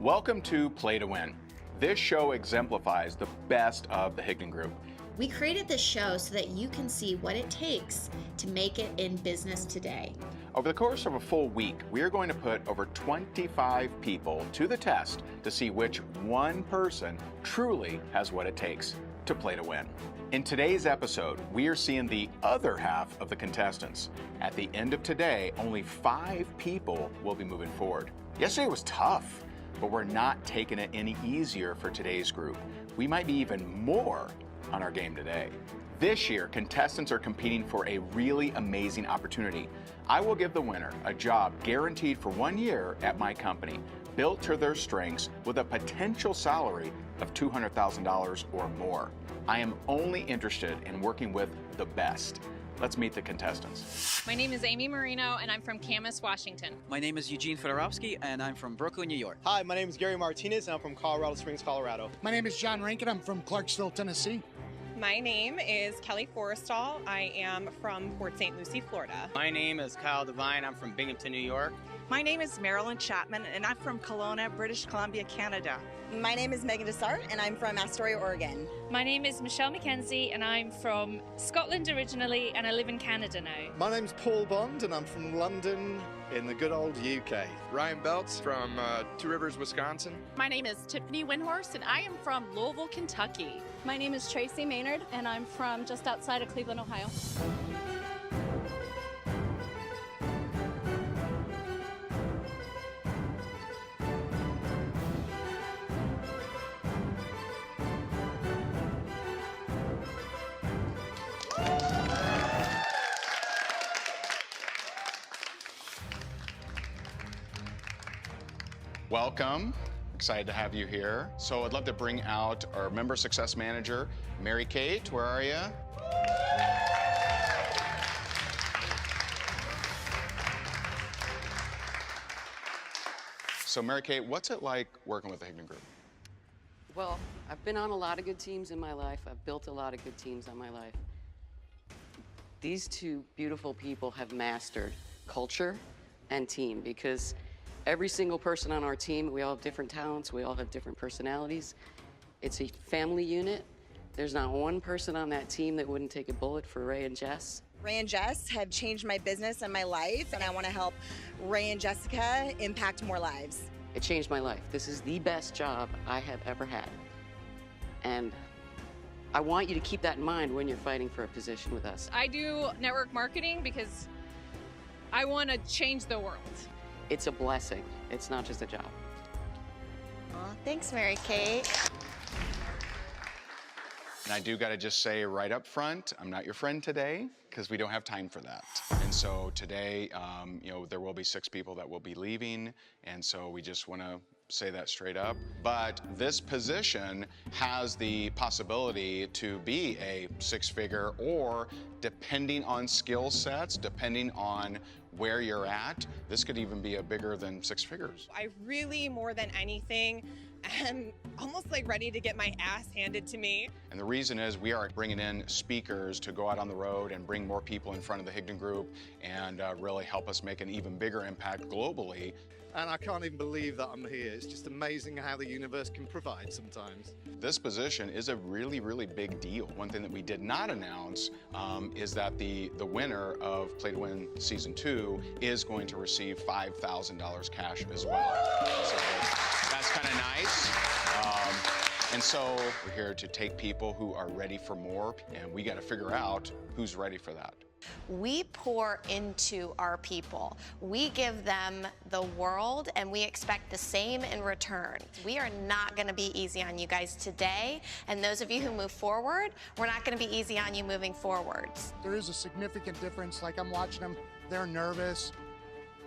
Welcome to Play to Win. This show exemplifies the best of the Higdon Group. We created this show so that you can see what it takes to make it in business today. Over the course of a full week, we are going to put over 25 people to the test to see which one person truly has what it takes to play to win. In today's episode, we are seeing the other half of the contestants. At the end of today, only 5 people will be moving forward. Yesterday was tough, but we're not taking it any easier for today's group. We might be even more on our game today. This year, contestants are competing for a really amazing opportunity. I will give the winner a job guaranteed for 1 year at my company, built to their strengths with a potential salary of $200,000 or more. I am only interested in working with the best. Let's meet the contestants. My name is Amy Marino, and I'm from Camas, Washington. My name is Eugene Fedorovsky, and I'm from Brooklyn, New York. Hi, my name is Gary Martinez, and I'm from Colorado Springs, Colorado. My name is John Rankin. I'm from Clarksville, Tennessee. My name is Kelly Forrestal. I am from Port St. Lucie, Florida. My name is Kyle Devine. I'm from Binghamton, New York. My name is Marilyn Chapman, and I'm from Kelowna, British Columbia, Canada. My name is Megan Desart, and I'm from Astoria, Oregon. My name is Michelle McKenzie, and I'm from Scotland originally, and I live in Canada now. My name's Paul Bond, and I'm from London in the good old UK. Ryan Belts from Two Rivers, Wisconsin. My name is Tiffany Windhorst, and I am from Louisville, Kentucky. My name is Tracy Maynard, and I'm from just outside of Cleveland, Ohio. Welcome. Excited to have you here. So I'd love to bring out our member success manager, Mary Kate. Where are you? So Mary Kate, what's it like working with the Higdon Group? Well, I've been on a lot of good teams in my life. I've built a lot of good teams in my life. These two beautiful people have mastered culture and team, because every single person on our team, we all have different talents, we all have different personalities. It's a family unit. There's not one person on that team that wouldn't take a bullet for Ray and Jess. Ray and Jess have changed my business and my life, and I want to help Ray and Jessica impact more lives. It changed my life. This is the best job I have ever had. And I want you to keep that in mind when you're fighting for a position with us. I do network marketing because I want to change the world. It's a blessing. It's not just a job. Aw, thanks, Mary Kate. And I do got to just say right up front, I'm not your friend today because we don't have time for that. And so today, there will be 6 people that will be leaving. And so we just want to say that straight up. But this position has the possibility to be a 6-figure, or depending on skill sets, depending on where you're at, this could even be a bigger than 6 figures. I really, more than anything, am almost like ready to get my ass handed to me. And the reason is we are bringing in speakers to go out on the road and bring more people in front of the Higdon Group and really help us make an even bigger impact globally. And I can't even believe that I'm here. It's just amazing how the universe can provide sometimes. This position is a really, really big deal. One thing that we did not announce is that the winner of Play to Win Season 2 is going to receive $5,000 cash as well. So that's kind of nice. And so we're here to take people who are ready for more, and we got to figure out who's ready for that. We pour into our people. We give them the world, and we expect the same in return. We are not going to be easy on you guys today, and those of you who move forward, we're not going to be easy on you moving forwards. There is a significant difference. Like, I'm watching them, they're nervous.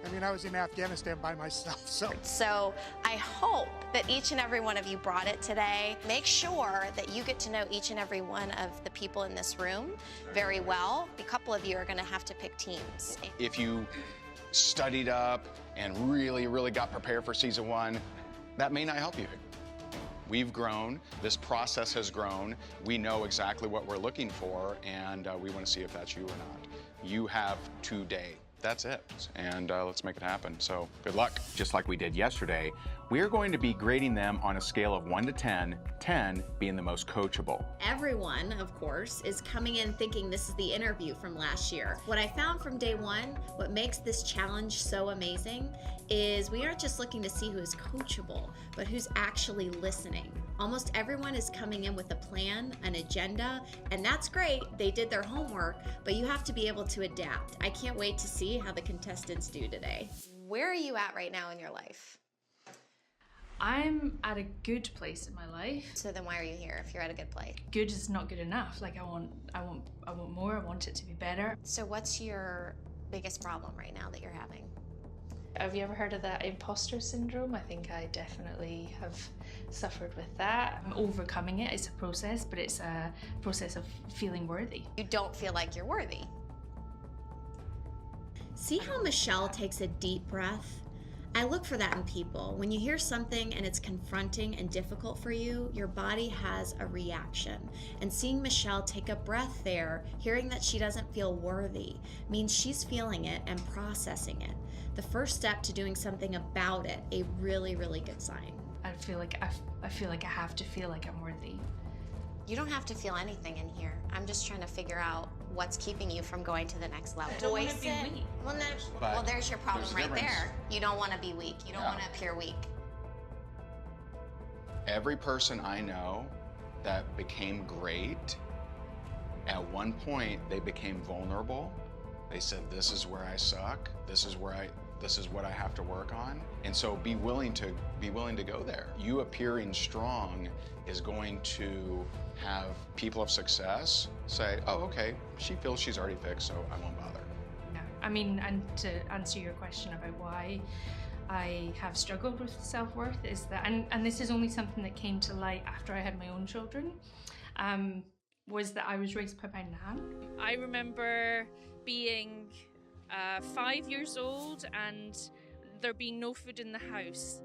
I mean, I was in Afghanistan by myself, So I hope that each and every one of you brought it today. Make sure that you get to know each and every one of the people in this room very well. A couple of you are going to have to pick teams. If you studied up and really, really got prepared for Season 1, that may not help you. We've grown, this process has grown, we know exactly what we're looking for, and we want to see if that's you or not. You have today. That's it, and let's make it happen. So good luck. Just like we did yesterday, We are going to be grading them on a scale of 1 to 10, 10 being the most coachable. Everyone, of course, is coming in thinking this is the interview from last year. What I found from day one, what makes this challenge so amazing, is we aren't just looking to see who is coachable, but who's actually listening. Almost everyone is coming in with a plan, an agenda, and that's great. They did their homework, but you have to be able to adapt. I can't wait to see how the contestants do today. Where are you at right now in your life? I'm at a good place in my life. So then why are you here if you're at a good place? Good is not good enough. Like I want more. I want it to be better. So what's your biggest problem right now that you're having? Have you ever heard of that imposter syndrome? I think I definitely have suffered with that. I'm overcoming it. It's a process, but it's a process of feeling worthy. You don't feel like you're worthy. See how Michelle takes a deep breath? I look for that in people. When you hear something and it's confronting and difficult for you, your body has a reaction. And seeing Michelle take a breath there, hearing that she doesn't feel worthy, means she's feeling it and processing it. The first step to doing something about it, a really, really good sign. I feel like I have to feel like I'm worthy. You don't have to feel anything in here. I'm just trying to figure out what's keeping you from going to the next level. I don't want to be weak. Well, there's your problem right there. You don't want to be weak. You don't want to appear weak. Every person I know that became great, at one point they became vulnerable. They said, this is where I suck. This is what I have to work on. And so be willing to go there. You appearing strong is going to have people of success say, oh, okay, she feels she's already fixed, so I won't bother. Yeah. I mean, and to answer your question about why I have struggled with self-worth is that, and this is only something that came to light after I had my own children, was that I was raised by my nan. I remember being 5 years old and there being no food in the house.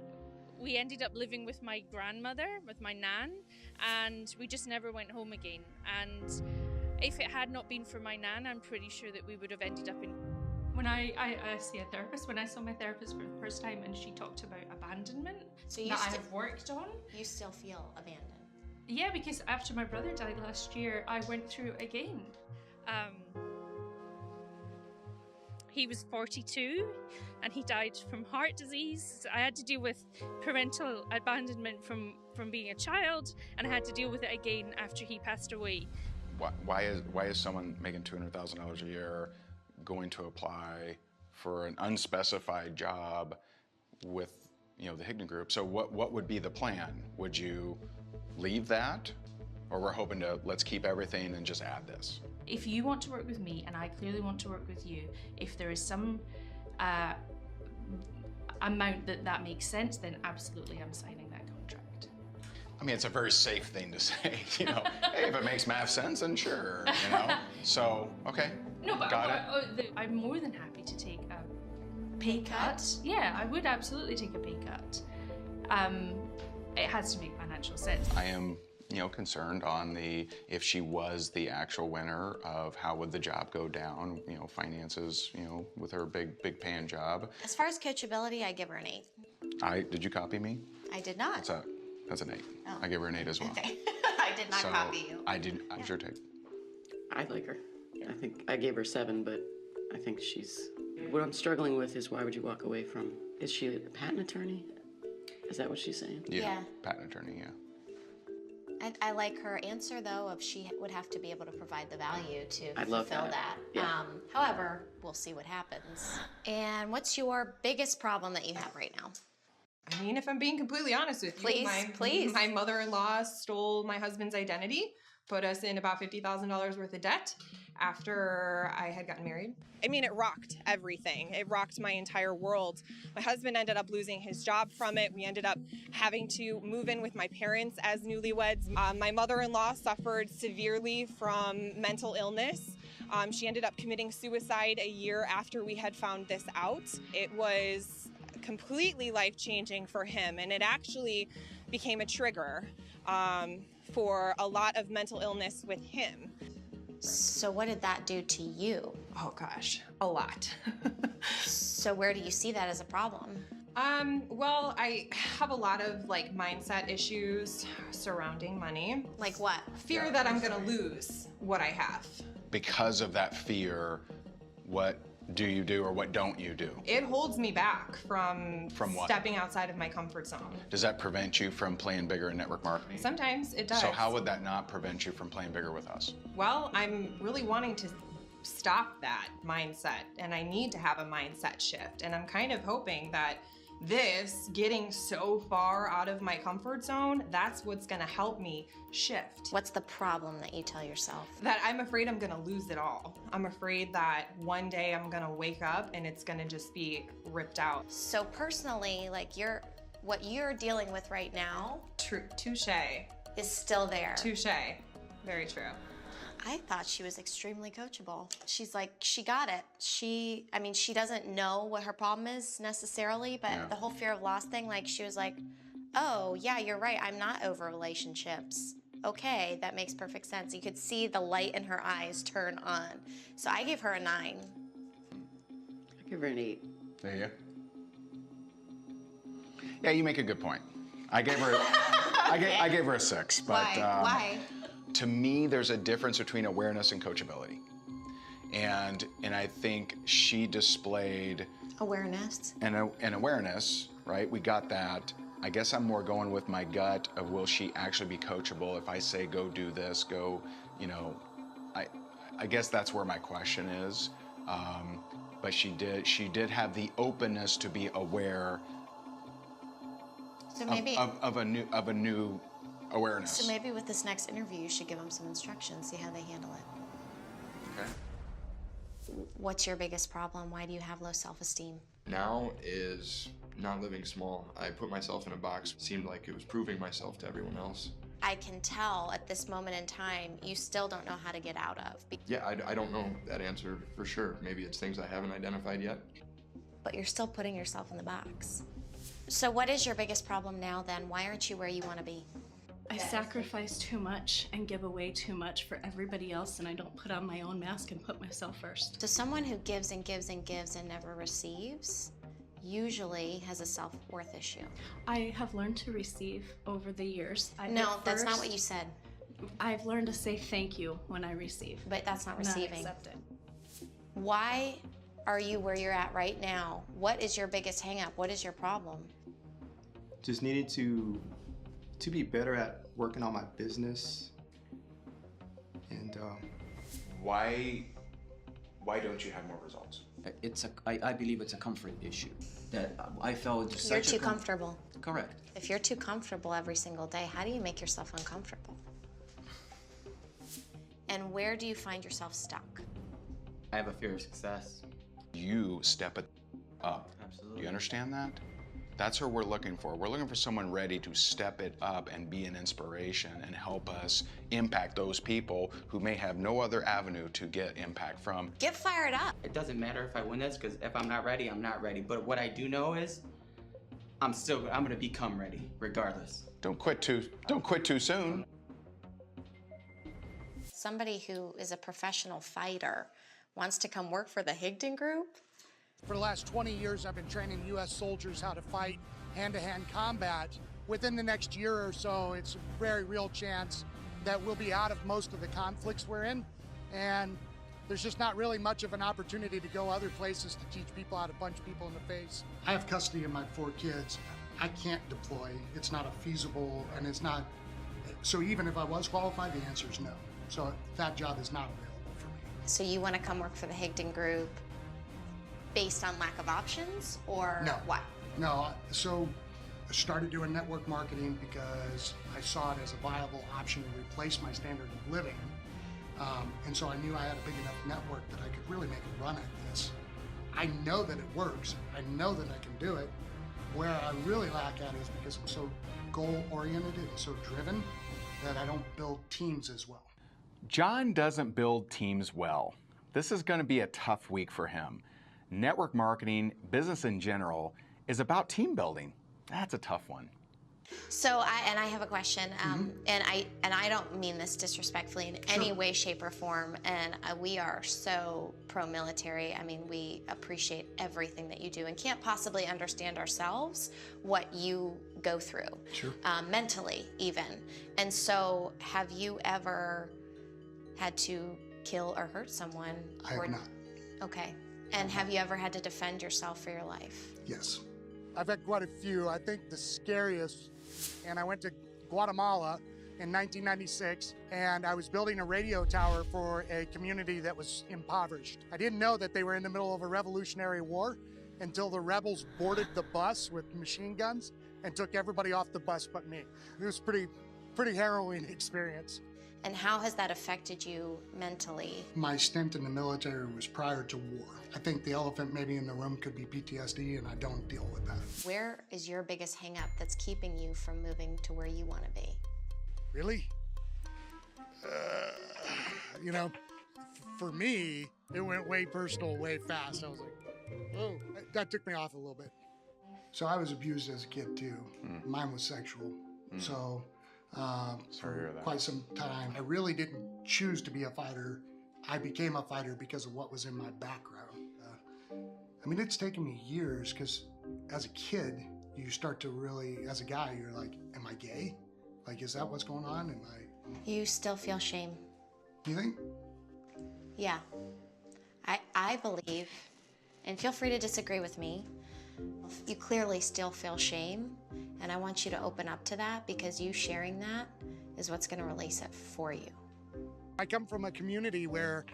We ended up living with my grandmother, with my nan, and we just never went home again. And if it had not been for my nan, I'm pretty sure that we would have ended up in... When I see a therapist, when I saw my therapist for the first time and she talked about abandonment so you that I have worked on. You still feel abandoned? Yeah, because after my brother died last year, I went through it again. He was 42 and he died from heart disease. I had to deal with parental abandonment from being a child, and I had to deal with it again after he passed away. Why is someone making $200,000 a year going to apply for an unspecified job with the Higdon Group? So what would be the plan? Would you leave that, or we're hoping to let's keep everything and just add this? If you want to work with me, and I clearly want to work with you, if there is some amount that makes sense, then absolutely I'm signing that contract. I mean, it's a very safe thing to say, hey, if it makes math sense, then sure, So, okay, no, but got it. I'm more than happy to take a pay cut. Yeah, I would absolutely take a pay cut. It has to make financial sense. I am concerned on if she was the actual winner of how would the job go down, finances, with her big paying job. As far as coachability, I give her an 8. Did you copy me? I did not. That's an 8. Oh. I gave her an 8 as well. Okay. I did not copy you. I sure take. I like her. I think I gave her 7, but I think what I'm struggling with is why would you walk away from, is she a patent attorney? Is that what she's saying? Yeah. Patent attorney, yeah. I like her answer, though, of she would have to be able to provide the value to fulfill that. Yeah. However, we'll see what happens. And what's your biggest problem that you have right now? I mean, if I'm being completely honest with you, Please. My mother-in-law stole my husband's identity, put us in about $50,000 worth of debt after I had gotten married. I mean, it rocked everything. It rocked my entire world. My husband ended up losing his job from it. We ended up having to move in with my parents as newlyweds. My mother-in-law suffered severely from mental illness. She ended up committing suicide a year after we had found this out. It was completely life-changing for him, and it actually became a trigger for a lot of mental illness with him. So what did that do to you? Oh gosh, a lot. So where do you see that as a problem? Well, I have a lot of like mindset issues surrounding money. Like what? Fear that I'm gonna lose what I have. Because of that fear, what do you do or what don't you do? It holds me back from what? Stepping outside of my comfort zone. Does that prevent you from playing bigger in network marketing? Sometimes it does. So how would that not prevent you from playing bigger with us? Well, I'm really wanting to stop that mindset, and I need to have a mindset shift. And I'm kind of hoping that this, getting so far out of my comfort zone, that's what's gonna help me shift. What's the problem that you tell yourself? That I'm afraid I'm gonna lose it all. I'm afraid that one day I'm gonna wake up and it's gonna just be ripped out. So personally, like what you're dealing with right now, touche, is still there. Touche, very true. I thought she was extremely coachable. She's like, she got it. She doesn't know what her problem is necessarily, but the whole fear of loss thing, like she was like, oh yeah, you're right, I'm not over relationships. Okay, that makes perfect sense. You could see the light in her eyes turn on. So I gave her a 9. I give her an 8. There you go. Yeah, you make a good point. I gave her, I gave her a 6, but Why? To me, there's a difference between awareness and coachability. And I think she displayed awareness. And awareness, right? We got that. I guess I'm more going with my gut of will she actually be coachable if I say go do this, go, you know, I guess that's where my question is. But she did have the openness to be aware so maybe, of a new awareness. So maybe with this next interview, you should give them some instructions, see how they handle it. Okay. What's your biggest problem? Why do you have low self-esteem? Now is not living small. I put myself in a box. Seemed like it was proving myself to everyone else. I can tell at this moment in time, you still don't know how to get out of. Yeah, I don't know that answer for sure. Maybe it's things I haven't identified yet. But you're still putting yourself in the box. So what is your biggest problem now then? Why aren't you where you want to be? I sacrifice too much and give away too much for everybody else, and I don't put on my own mask and put myself first. So someone who gives and gives and gives and never receives usually has a self-worth issue. I have learned to receive over the years. That's not what you said. I've learned to say thank you when I receive. But that's not receiving. Not accepted. Why are you where you're at right now? What is your biggest hang-up? What is your problem? Just needed to be better at working on my business. And why don't you have more results? I believe it's a comfort issue that I felt just You're too comfortable. Correct. If you're too comfortable every single day, how do you make yourself uncomfortable? And where do you find yourself stuck? I have a fear of success. You step it up. Absolutely. Do you understand that? That's who we're looking for. We're looking for someone ready to step it up and be an inspiration and help us impact those people who may have no other avenue to get impact from. Get fired up. It doesn't matter if I win this, because if I'm not ready, I'm not ready. But what I do know is I'm gonna become ready regardless. Don't quit too soon. Somebody who is a professional fighter wants to come work for the Higdon Group? For the last 20 years, I've been training U.S. soldiers how to fight hand-to-hand combat. Within the next year or so, it's a very real chance that we'll be out of most of the conflicts we're in. And there's just not really much of an opportunity to go other places to teach people how to punch people in the face. I have custody of my 4 kids. I can't deploy. It's not a feasible, and it's not. So even if I was qualified, the answer is no. So that job is not available for me. So you want to come work for the Higdon Group based on lack of options, or what? No, so I started doing network marketing because I saw it as a viable option to replace my standard of living. And so I knew I had a big enough network that I could really make a run at this. I know that it works. I know that I can do it. Where I really lack at is because I'm so goal-oriented and so driven that I don't build teams as well. John doesn't build teams well. This is going to be a tough week for him. Network marketing, business in general, is about team building. That's a tough one. So I have a question, and I don't mean this disrespectfully in any way, shape, or form. And we are so pro-military. I mean, we appreciate everything that you do, and can't possibly understand ourselves what you go through, mentally even. And so, have you ever had to kill or hurt someone? I have not. Okay. And have you ever had to defend yourself for your life? Yes. I've had quite a few. I think the scariest, and I went to Guatemala in 1996, and I was building a radio tower for a community that was impoverished. I didn't know that they were in the middle of a revolutionary war until the rebels boarded the bus with machine guns and took everybody off the bus but me. It was pretty harrowing experience. And how has that affected you mentally? My stint in the military was prior to war. I think the elephant maybe in the room could be PTSD, and I don't deal with that. Where is your biggest hang up that's keeping you from moving to where you want to be? Really? You know, for me, it went way personal, way fast. I was like, whoa, that took me off a little bit. So I was abused as a kid too. Mine was sexual. So for quite some time, I really didn't choose to be a fighter. I became a fighter because of what was in my background. I mean, it's taken me years because as a kid, you start to really, as a guy, you're like, am I gay? Like, is that what's going on? Am I? You still feel shame? You think? Yeah. I believe, and feel free to disagree with me, you clearly still feel shame, and I want you to open up to that because you sharing that is what's going to release it for you. I come from a community where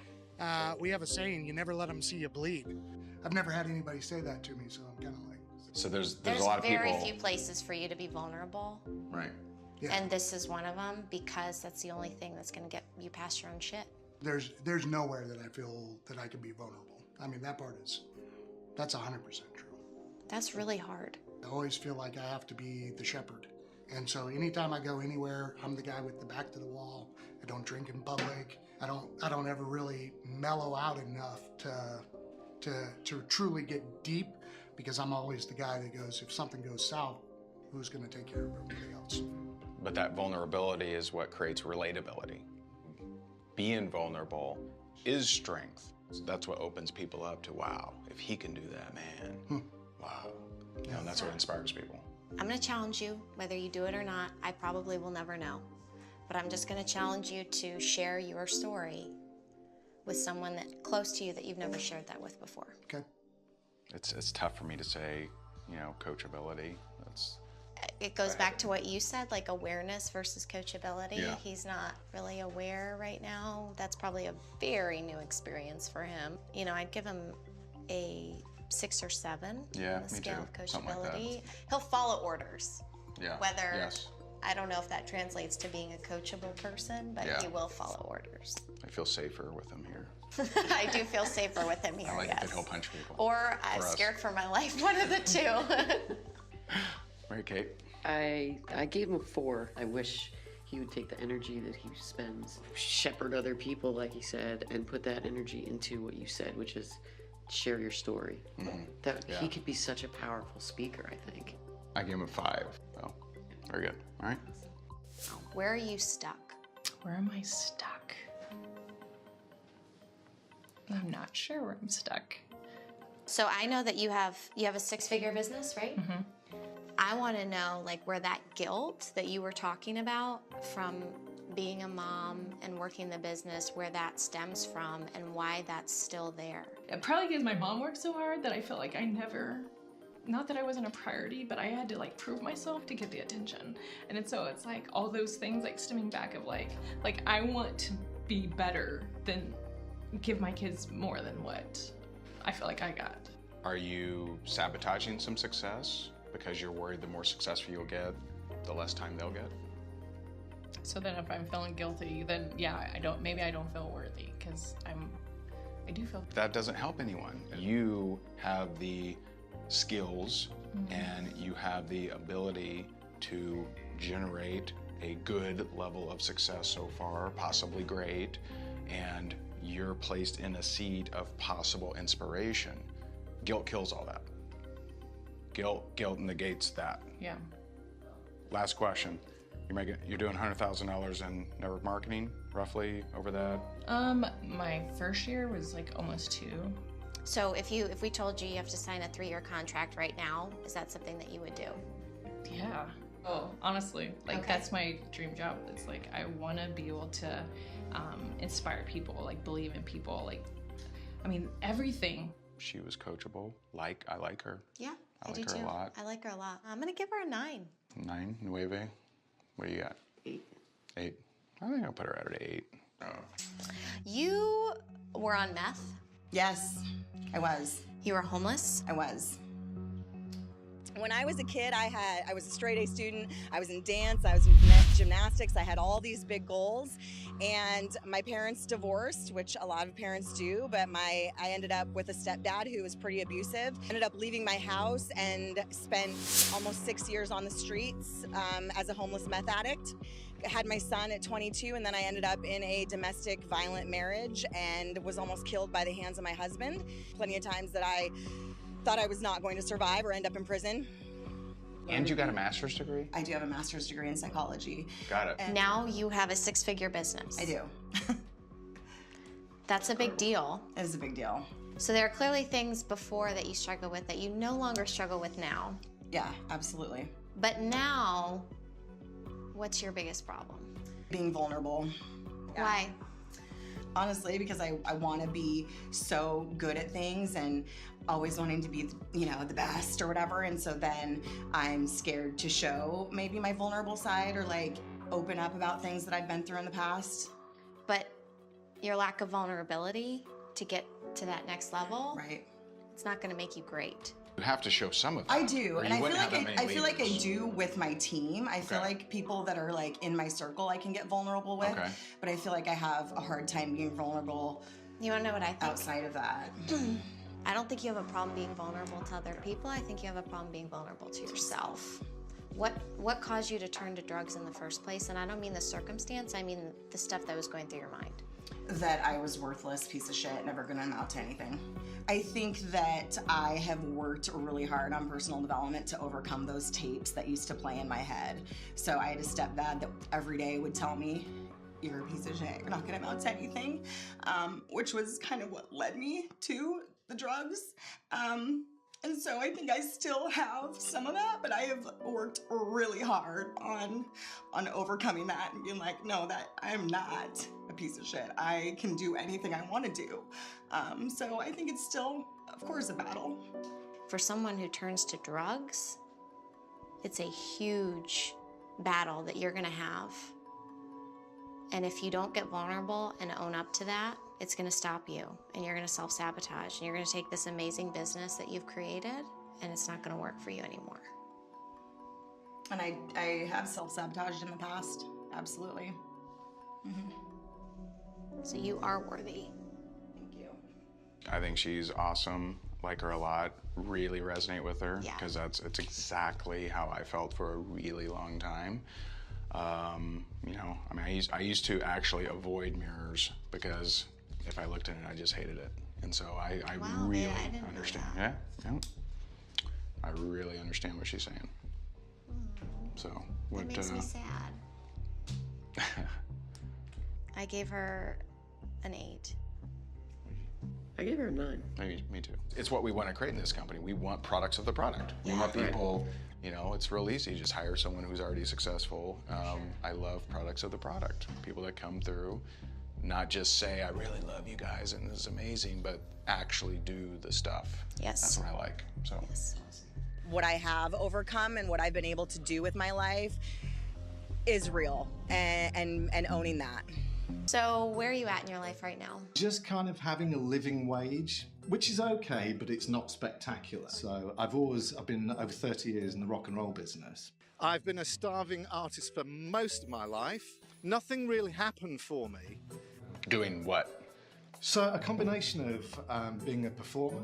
we have a saying, you never let them see you bleed. I've never had anybody say that to me, so I'm kind of like... So there's a lot of people... There's very few places for you to be vulnerable. Right. Yeah. And this is one of them because that's the only thing that's going to get you past your own shit. There's nowhere that I feel that I can be vulnerable. I mean, that's 100% true. That's really hard. I always feel like I have to be the shepherd. And so anytime I go anywhere, I'm the guy with the back to the wall. I don't drink in public. I don't ever really mellow out enough to truly get deep because I'm always the guy that goes, if something goes south, who's going to take care of everybody else? But that vulnerability is what creates relatability. Being vulnerable is strength. That's what opens people up to, wow, if he can do that, man, wow. You know, and that's what inspires people. I'm going to challenge you, whether you do it or not. I probably will never know. But I'm just going to challenge you to share your story with someone that close to you that you've never shared that with before. Okay. It's tough for me to say, you know, coachability. It goes back to what you said, like awareness versus coachability. Yeah. He's not really aware right now. That's probably a very new experience for him. You know, I'd give him a 6 or 7 on the scale of coachability. He'll follow orders. Yeah. Whether, I don't know if that translates to being a coachable person, but he will follow orders. I feel safer with him here. I do feel safer with him here, I like yes. that he'll punch people. Or I'm scared for my life, one of the two. Right, Kate? I gave him a 4. I wish he would take the energy that he spends, shepherd other people, like he said, and put that energy into what you said, which is share your story. He could be such a powerful speaker, I think. I gave him a 5. Oh, very good. All right. Where are you stuck? Where am I stuck? I'm not sure where I'm stuck. So I know that you have a 6-figure business, right? Mm-hmm. I want to know, like, where that guilt that you were talking about from being a mom and working the business, where that stems from and why that's still there. Probably because my mom worked so hard that I felt like I never, not that I wasn't a priority, but I had to like prove myself to get the attention. And it's like all those things like stemming back of like I want to be better than give my kids more than what I feel like I got. Are you sabotaging some success because you're worried the more successful you'll get, the less time they'll get? So then if I'm feeling guilty, then yeah, maybe I don't feel worthy because I do feel. That doesn't help anyone. You have the skills and you have the ability to generate a good level of success so far, possibly great, and you're placed in a seat of possible inspiration. Guilt kills all that. Guilt negates that. Yeah. Last question. You're doing $100,000 in network marketing, roughly, over that? My first year was like almost 2. So if we told you you have to sign a 3-year contract right now, is that something that you would do? Yeah. Oh, honestly, like Okay. that's my dream job. It's like I want to be able to inspire people, like believe in people, like, I mean, everything. She was coachable. I like her. Yeah, I like do her too. a lot. I like her a lot. I'm gonna give her a 9. 9, nueve. What do you got? 8. 8. I think I'll put her at an 8. Oh. You were on meth. Yes, I was. You were homeless. I was. When I was a kid, I was a straight A student. I was in dance, I was in gymnastics. I had all these big goals, and my parents divorced, which a lot of parents do, but I ended up with a stepdad who was pretty abusive. Ended up leaving my house and spent almost 6 years on the streets as a homeless meth addict. I had my son at 22, and then I ended up in a domestic violent marriage and was almost killed by the hands of my husband. Plenty of times that I thought I was not going to survive or end up in prison. And you got a master's degree? I do have a master's degree in psychology. Got it. And Now you have a 6-figure business. I do. That's a big deal. It is a big deal. So there are clearly things before that you struggle with that you no longer struggle with now. Yeah, absolutely. But now, what's your biggest problem? Being vulnerable. Why? Honestly, because I want to be so good at things and always wanting to be, the best or whatever. And so then I'm scared to show maybe my vulnerable side or like open up about things that I've been through in the past. But your lack of vulnerability to get to that next level, right? It's not going to make you great. You have to show some of that. I do, or and you I feel wouldn't have that like many I feel like I leaders. do with my team. I feel Okay. like people that are like in my circle, I can get vulnerable with. Okay. But I feel like I have a hard time being vulnerable. You want to know what I think? Outside of that. I don't think you have a problem being vulnerable to other people. I think you have a problem being vulnerable to yourself. What caused you to turn to drugs in the first place? And I don't mean the circumstance, I mean the stuff that was going through your mind. That I was worthless, piece of shit, never gonna amount to anything. I think that I have worked really hard on personal development to overcome those tapes that used to play in my head. So I had a stepdad that every day would tell me, you're a piece of shit, you're not gonna amount to anything, which was kind of what led me to the drugs. And so I think I still have some of that, but I have worked really hard on overcoming that and being like, no, that I'm not a piece of shit. I can do anything I want to do. So I think it's still, of course, a battle. For someone who turns to drugs, it's a huge battle that you're gonna have. And if you don't get vulnerable and own up to that, it's gonna stop you and you're gonna self-sabotage and you're gonna take this amazing business that you've created and it's not gonna work for you anymore. And I have self-sabotaged in the past, absolutely. Mm-hmm. So you are worthy. Thank you. I think she's awesome. Like her a lot. Really resonate with her because it's exactly how I felt for a really long time. I used to actually avoid mirrors because if I looked in it, I just hated it. And so I really understand. Yeah. I really understand what she's saying. So what? That makes me sad. I gave her an 8. I gave her a 9. Me too. It's what we want to create in this company. We want products of the product. We want people, it's real easy. Just hire someone who's already successful. I love products of the product. People that come through, not just say, I really love you guys and this is amazing, but actually do the stuff. Yes. That's what I like, so. Yes. What I have overcome and what I've been able to do with my life is real and owning that. So where are you at in your life right now? Just kind of having a living wage, which is okay, but it's not spectacular. So I've been over 30 years in the rock and roll business. I've been a starving artist for most of my life. Nothing really happened for me. Doing what? So a combination of being a performer,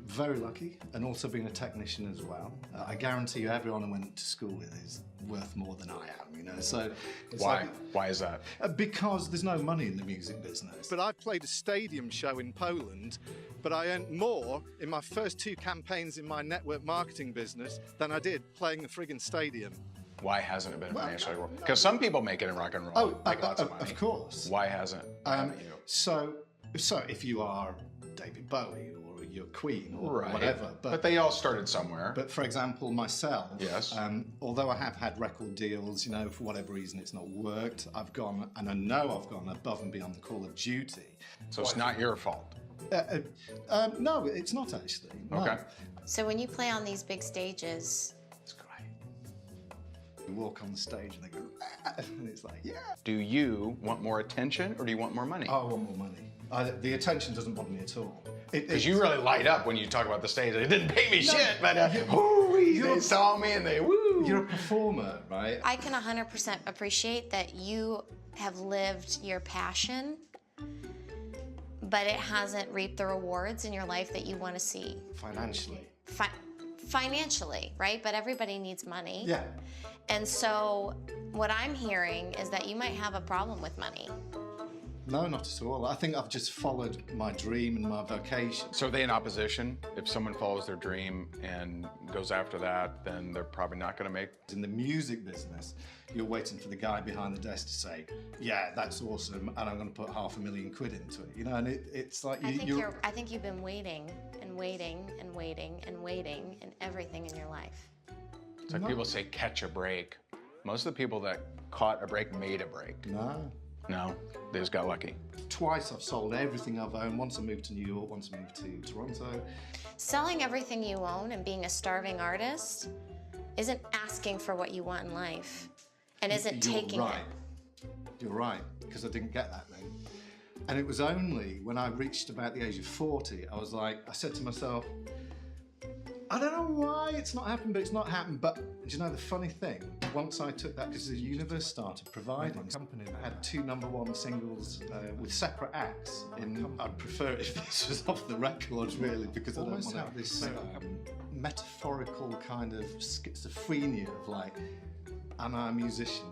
very lucky, and also being a technician as well. I guarantee you everyone I went to school with is worth more than I am, So it's Why? Why is that? Because there's no money in the music business. But I've played a stadium show in Poland, but I earned more in my first 2 campaigns in my network marketing business than I did playing the friggin' stadium. Why hasn't it been financially? Because some people make it in rock and roll. Make lots of money. Of course. Why hasn't? So if you are David Bowie or you're Queen or Right. whatever, But they all started somewhere. But for example, myself, Yes. Although I have had record deals, you know, for whatever reason it's not worked, I've gone, and I know I've gone above and beyond the call of duty. So it's not your fault. No, it's not actually. No. Okay. So when you play on these big stages, You walk on the stage and they go, and it's like, yeah. Do you want more attention or do you want more money? I want more money. The attention doesn't bother me at all. Because you really light up when you talk about the stage. It didn't pay me shit, but they saw me and they woo. You're a performer, right? I can 100% appreciate that you have lived your passion, but it hasn't reaped the rewards in your life that you want to see. Financially. Financially, right? But everybody needs money. Yeah. And so what I'm hearing is that you might have a problem with money. No, not at all. I think I've just followed my dream and my vocation. So are they in opposition? If someone follows their dream and goes after that, then they're probably not going to make... In the music business, you're waiting for the guy behind the desk to say, yeah, that's awesome, and I'm going to put £500,000 into it. You know, and it's like I think you've been waiting and waiting and waiting and waiting in everything in your life. It's like people say catch a break. Most of the people that caught a break made a break. No, they just got lucky. Twice I've sold everything I've owned. Once I moved to New York, once I moved to Toronto. Selling everything you own and being a starving artist isn't asking for what you want in life and isn't taking it. You're right, because I didn't get that then. And it was only when I reached about the age of 40, I said to myself, I don't know why it's not happened, but it's not happened. But do you know the funny thing? Once I took that, because the universe started providing, my company had 2 #1 singles with separate acts. I'd prefer it if this was off the record, really, because I don't want to have this metaphorical kind of schizophrenia of like, am I a musician?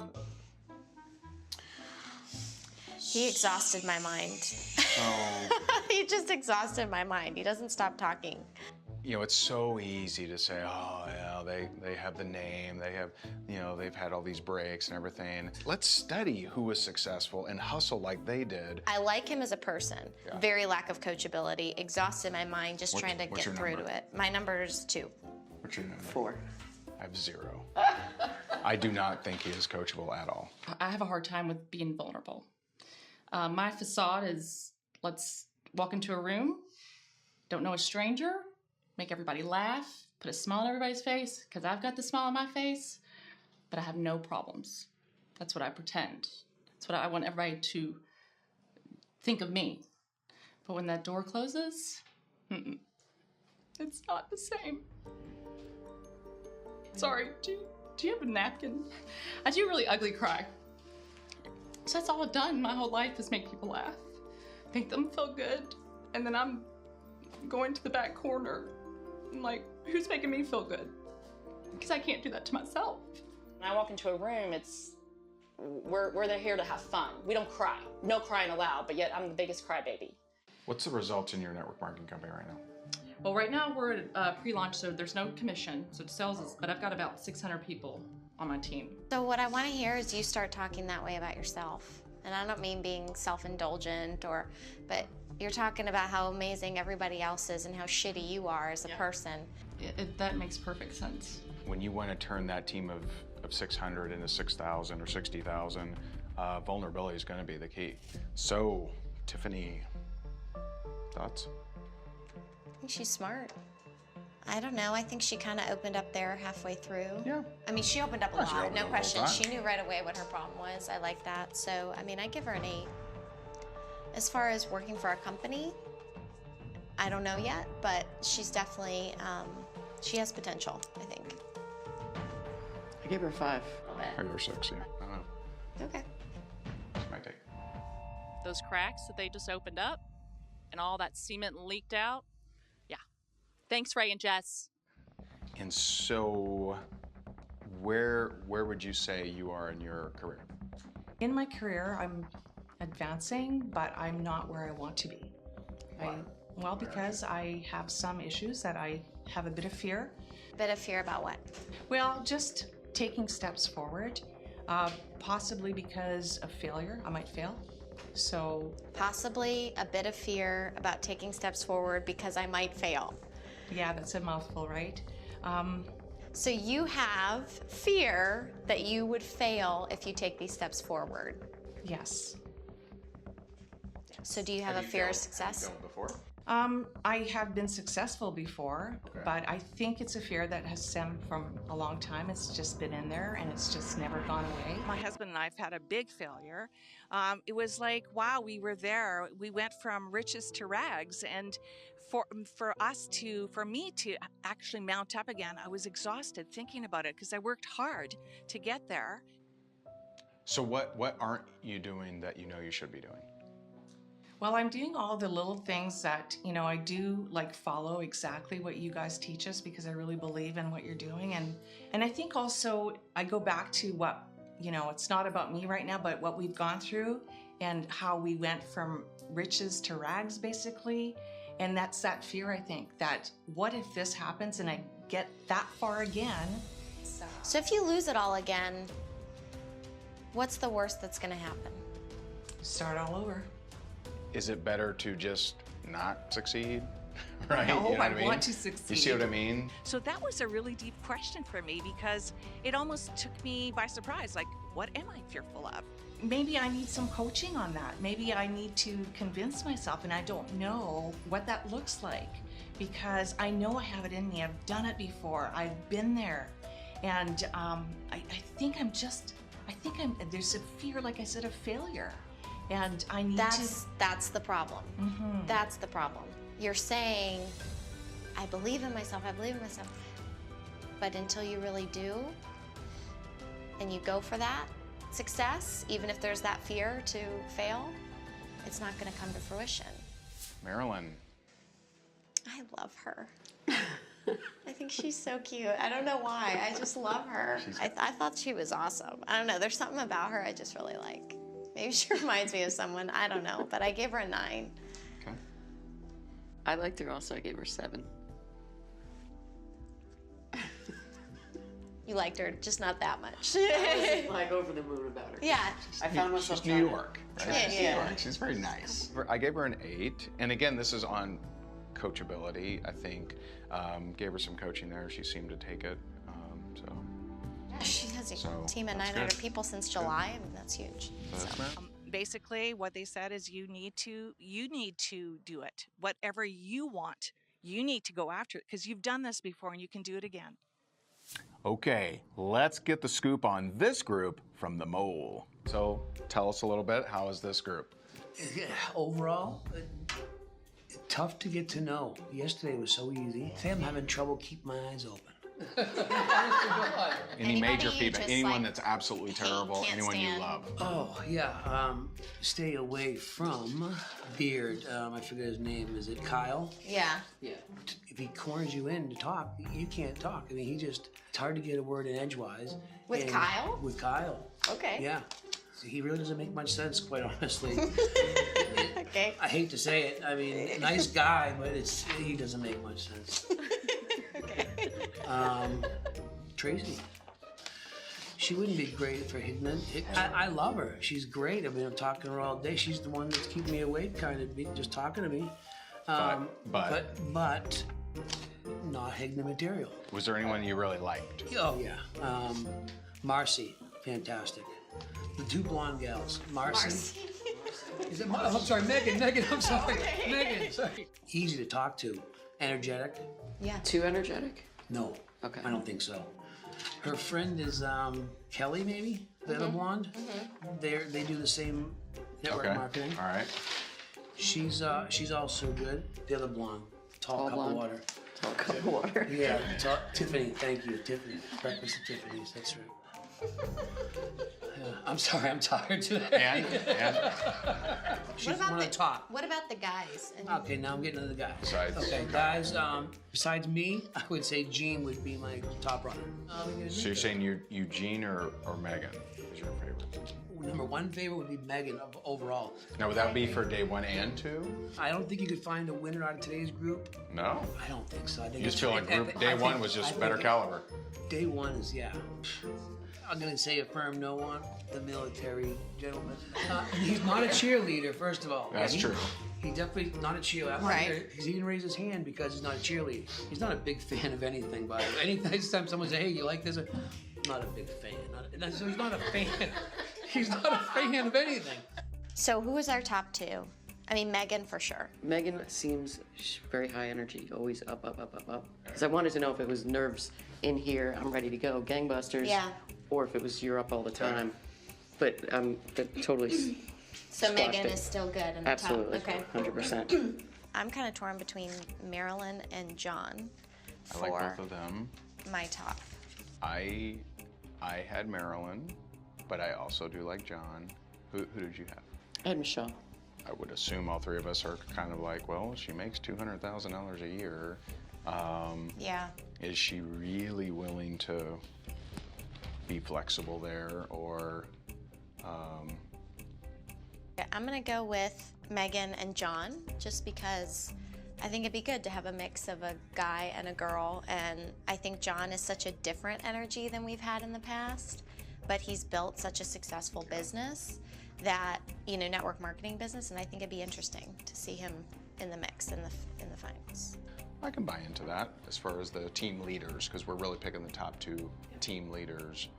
He exhausted my mind. Oh. He just exhausted my mind. He doesn't stop talking. You know, it's so easy to say, oh, yeah, they have the name, they have, you know, they've had all these breaks and everything. Let's study who was successful and hustle like they did. I like him as a person. Yeah. Very lack of coachability, exhausted my mind just trying to get through to it. My number is 2. What's your number? 4. I have 0. I do not think he is coachable at all. I have a hard time with being vulnerable. My facade is, let's walk into a room, don't know a stranger, make everybody laugh, put a smile on everybody's face, because I've got the smile on my face, but I have no problems. That's what I pretend. That's what I want everybody to think of me. But when that door closes, it's not the same. Sorry, do you have a napkin? I do a really ugly cry. So that's all I've done my whole life is make people laugh, make them feel good, and then I'm going to the back corner. I'm like, who's making me feel good? Because I can't do that to myself. When I walk into a room, we're here to have fun. We don't cry. No crying allowed, but yet I'm the biggest crybaby. What's the results in your network marketing company right now? Well, right now we're at pre-launch, so there's no commission, so it sells us, but I've got about 600 people on my team. So what I want to hear is you start talking that way about yourself. And I don't mean being self-indulgent but you're talking about how amazing everybody else is and how shitty you are as a person. That makes perfect sense. When you want to turn that team of 600 into 6,000 or 60,000, vulnerability is going to be the key. So, Tiffany, thoughts? I think she's smart. I don't know. I think she kind of opened up there halfway through. Yeah. I mean, she opened up a Yeah, she lot, opened no up the whole question. time. She knew right away what her problem was. I like that. So, I mean, I give her an 8. As far as working for a company, I don't know yet, but she's definitely, she has potential, I think. I gave her a 5. I give her 6, yeah. I don't know. Okay. That's my take. Those cracks that they just opened up and all that cement leaked out. Yeah. Thanks, Ray and Jess. And so, where would you say you are in your career? In my career, I'm advancing, but I'm not where I want to be. Well, because I have some issues that I have a bit of fear. Bit of fear about what? Well, just taking steps forward, possibly because of failure. I might fail. So Possibly a bit of fear about taking steps forward because I might fail. yeah, that's a mouthful, right? So you have fear that you would fail if you take these steps forward. Yes. So do you have a fear of success? Before? I have been successful before, but I think it's a fear that has stemmed from a long time. It's just been in there and it's just never gone away. My husband and I have had a big failure. It was like, wow, we were there. We went from riches to rags. And for me to actually mount up again, I was exhausted thinking about it because I worked hard to get there. So what aren't you doing that you know you should be doing? Well, I'm doing all the little things that, you know, I do like follow exactly what you guys teach us because I really believe in what you're doing. And I think also I go back to what, you know, it's not about me right now, but what we've gone through and how we went from riches to rags basically. And that's that fear, I think, that what if this happens and I get that far again? So if you lose it all again, what's the worst that's gonna happen? Start all over. Is it better to just not succeed? Right? No, You know what I mean? want to succeed. You see what I mean? So that was a really deep question for me because it almost took me by surprise. Like, what am I fearful of? Maybe I need some coaching on that. Maybe I need to convince myself, and I don't know what that looks like because I know I have it in me. I've done it before. I've been there. And I think there's a fear, like I said, of failure. And I need That's the problem. Mhm. That's the problem. You're saying, I believe in myself, but until you really do, and you go for that success, even if there's that fear to fail, it's not gonna come to fruition. Marilyn. I love her. I think she's so cute. I don't know why, I just love her. I thought she was awesome. I don't know, there's something about her I just really like. Maybe she reminds me of someone, I don't know, but I gave her a 9. Okay. I liked her also, I gave her 7. You liked her, just not that much. I was like over the moon about her. Yeah. I found myself She's New York, right? Yeah, She's yeah. New York. She's very nice. I gave her an 8, and again, this is on coachability. I think gave her some coaching there. She seemed to take it. She has a So, team of that's 900 good. people since July. I mean, that's huge. Basically, what they said is you need to do it. Whatever you want, you need to go after it because you've done this before and you can do it again. Okay, let's get the scoop on this group from the mole. So tell us a little bit, how is this group? Overall, tough to get to know. Yesterday was so easy. Today I'm having trouble keeping my eyes open. Any major Anybody feedback? just, Anyone like, that's absolutely terrible? can't Anyone you stand? love? Oh, yeah. Stay away from Beard. I forget his name. Is it Kyle? Yeah. Yeah. If he corners you in to talk, you can't talk. I mean, it's hard to get a word in edgewise. With And- Kyle? With Kyle. Okay. Yeah. So he really doesn't make much sense, quite honestly. Okay. I hate to say it. I mean, nice guy, but he doesn't make much sense. Tracy. She wouldn't be great for Higdon. I love her. She's great. I mean, I'm talking to her all day. She's the one that's keeping me awake, kind of, just talking to me. But not Higdon material. Was there anyone you really liked? Oh, yeah. Marcy, fantastic. The 2 blonde gals. Marcy. Is it I'm sorry, Megan, I'm sorry. Okay. Megan, sorry. Easy to talk to. Energetic. Yeah. Too energetic? No. Okay. I don't think so. Her friend is Kelly, maybe? The other blonde? They do the same network marketing. All right. She's also good. The other blonde. Tall cup of water. Tall cup of water. Yeah, Tiffany, thank you. Tiffany. Breakfast at Tiffany's, that's right. I'm sorry, I'm tired today. And? She's one of the top. What about the guys? Okay, now I'm getting to the guys. Besides- Okay, guys, besides me, I would say Gene would be my top runner. So you're saying Eugene or Megan is your favorite? number one favorite would be Megan overall. Now, would that be for day 1 and 2? I don't think you could find a winner out of today's group. No? I don't think so. I think You just feel like day 1 was just better caliber. Day 1 is, yeah. I'm going to say a firm no on the military gentleman. He's not a cheerleader, first of all. That's true. He's definitely not a cheerleader. Right. He didn't raise his hand because he's not a cheerleader. He's not a big fan of anything, by the way. Anytime someone says, hey, you like this? I'm not a big fan. So he's not a fan. He's not a fan of anything. So who is our top 2? I mean, Megan for sure. Megan seems very high energy, always up, up, up, up, up. Because I wanted to know if it was nerves in here, I'm ready to go, gangbusters, Yeah. or if it was you're up all the time. But that totally So squashed Megan it. is still good in the Absolutely, top. Okay. 100%. I'm kind of torn between Marilyn and John I like for both of them. my top. I had Marilyn, but I also do like John. Who did you have? I had Michelle. I would assume all 3 of us are kind of like, well, she makes $200,000 a year. Yeah. Is she really willing to be flexible there, or? I'm gonna go with Megan and John, just because I think it'd be good to have a mix of a guy and a girl, and I think John is such a different energy than we've had in the past, but he's built such a successful business that, network marketing business, and I think it'd be interesting to see him in the mix in the finals. I can buy into that as far as the team leaders, because we're really picking the top 2 team leaders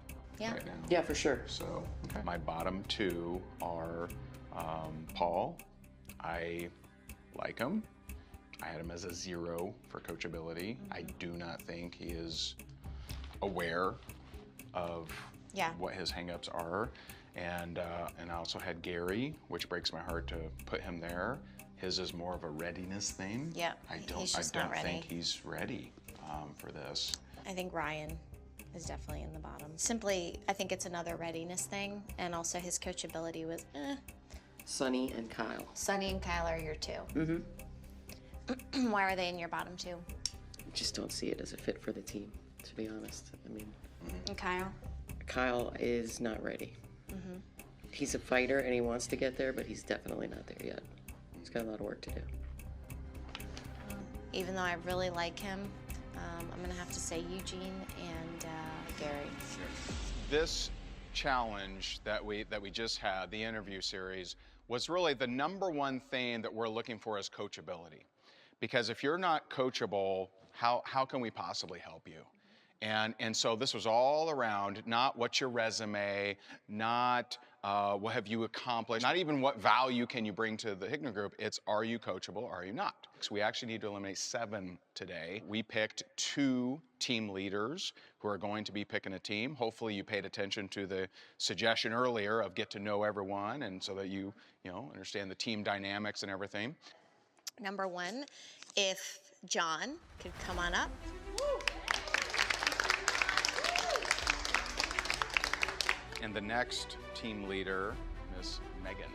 right now. Yeah, for sure. So my bottom 2 are Paul. I like him. I had him as a 0 for coachability. I do not think he is aware of what his hangups are. And I also had Gary, which breaks my heart to put him there. His is more of a readiness thing. Yeah, I he's don't just not ready. think he's ready for this. I think Ryan is definitely in the bottom. Simply, I think it's another readiness thing, and also his coachability was Sunny and Kyle. Sunny and Kyle are your 2. Mm-hmm. Why are they in your bottom 2? Just don't see it as a fit for the team, to be honest. I mean, And Kyle? Kyle is not ready. Mm-hmm. He's a fighter and he wants to get there, but he's definitely not there yet. He's got a lot of work to do. Even though I really like him, I'm gonna have to say Eugene and Gary. This challenge that we just had, the interview series, was really the number 1 thing that we're looking for is coachability. Because if you're not coachable, how can we possibly help you? And so this was all around not what's your resume, not what have you accomplished, not even what value can you bring to the Higdon Group. It's are you coachable, are you not? So we actually need to eliminate 7 today. We picked 2 team leaders who are going to be picking a team. Hopefully you paid attention to the suggestion earlier of get to know everyone, and so that you understand the team dynamics and everything. Number 1, if John could come on up. And the next team leader, Miss Megan.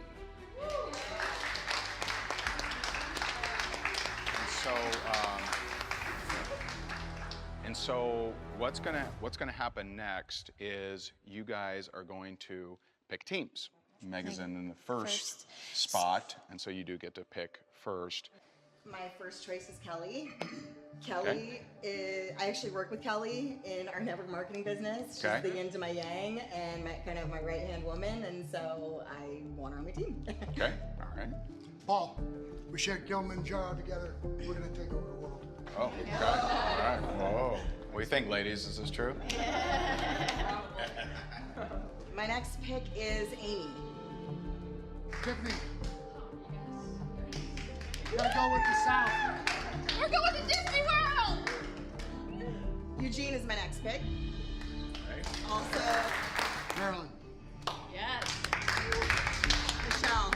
And so what's gonna happen next is you guys are going to pick teams. Megan's in the first spot, and so you do get to pick first. My first choice is Kelly. Kelly is, I actually work with Kelly in our network marketing business. She's the yin to my yang and kind of my right-hand woman, and so I want her on my team. Okay, all right. Paul, we share Kilimanjaro together. We're gonna take over the world. Oh, okay, all right. Whoa. What do you think, ladies? Is this true? My next pick is Amy. Tiffany. We're gonna go with the South. We're going to Disney World! Eugene is my next pick. Right. Also, Maryland. Yes. Michelle.